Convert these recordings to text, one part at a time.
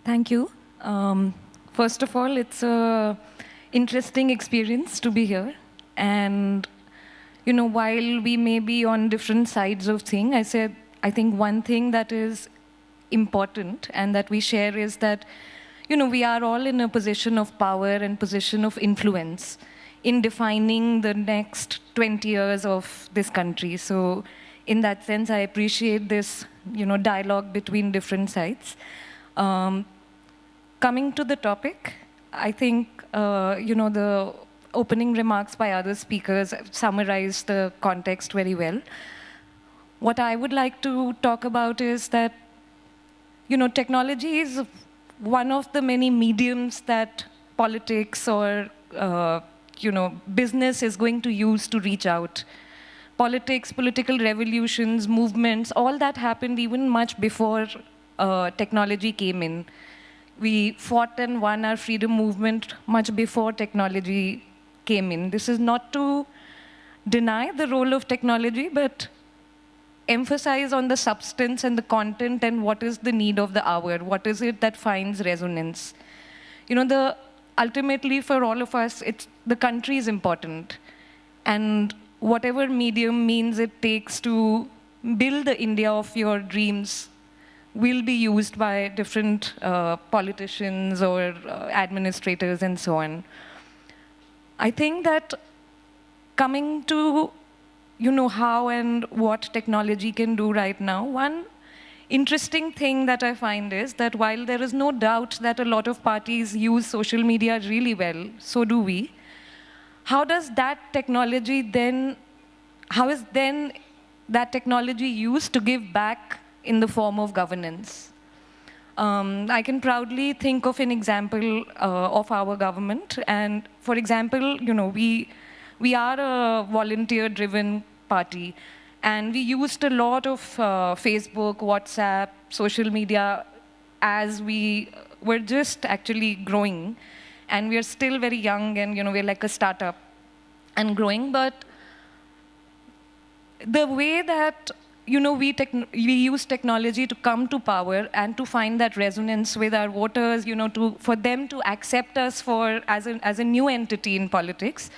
Thank you. First of all, it's an interesting experience to be here. And, while we may be on different sides of things, I think one thing that is important and that we share is that, we are all in a position of power and position of influence in defining the next 20 years of this country. So in that sense, I appreciate this, dialogue between different sides. Coming to the topic, I think, the opening remarks by other speakers summarized the context very well. What I would like to talk about is that, technology is one of the many mediums that politics or, business is going to use to reach out. Politics, political revolutions, movements, all that happened even much before technology came in. We fought and won our freedom movement much before technology came in. This is not to deny the role of technology, but emphasize on the substance and the content and what is the need of the hour. What is it that finds resonance? Ultimately for all of us, the country is important. And whatever medium means it takes to build the India of your dreams will be used by different politicians or administrators and so on. I think that coming to how and what technology can do right now, one interesting thing that I find is that while there is no doubt that a lot of parties use social media really well, so do we, how is that technology then that technology used to give back in the form of governance? I can proudly think of an example of our government. And for example, we are a volunteer-driven party. And we used a lot of Facebook, WhatsApp, social media as we were just actually growing. And we are still very young and we're like a startup and growing. But the way that we use technology to come to power and to find that resonance with our voters, for them to accept us as a new entity in politics.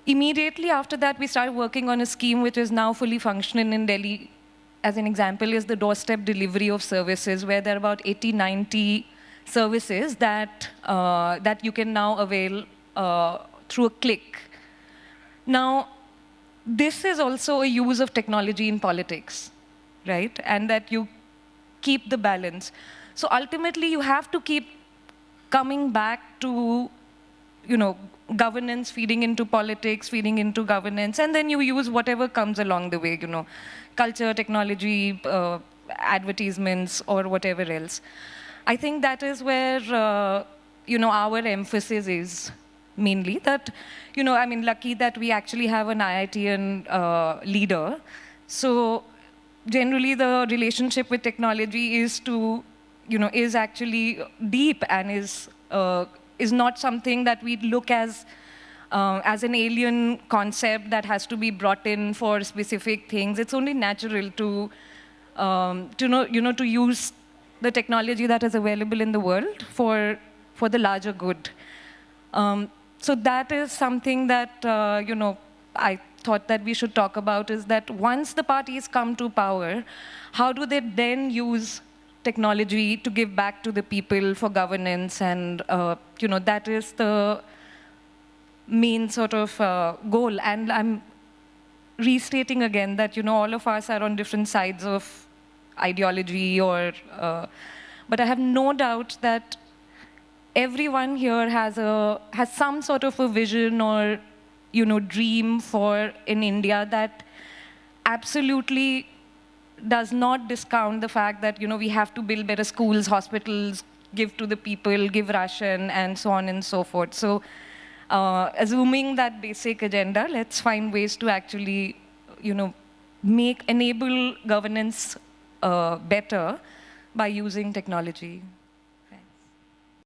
Immediately after that, we started working on a scheme which is now fully functioning in Delhi. As an example, is the doorstep delivery of services, where there are about 80, 90 services that you can now avail through a click. Now, this is also a use of technology in politics, right? And that you keep the balance. So ultimately, you have to keep coming back to, governance, feeding into politics, feeding into governance, and then you use whatever comes along the way, culture, technology, advertisements, or whatever else. I think that is where, our emphasis is. Mainly that, lucky that we actually have an IITian leader. So generally the relationship with technology is is actually deep and is not something that we look as an alien concept that has to be brought in for specific things. It's only natural to use the technology that is available in the world for the larger good. So that is something that, I thought that we should talk about, is that once the parties come to power, how do they then use technology to give back to the people for governance? And, that is the main sort of goal. And I'm restating again that, all of us are on different sides of ideology but I have no doubt that everyone here has some sort of a vision or dream for in India that absolutely does not discount the fact that we have to build better schools, hospitals, give to the people, give ration, and so on and so forth. So assuming that basic agenda, let's find ways to actually enable governance better by using technology.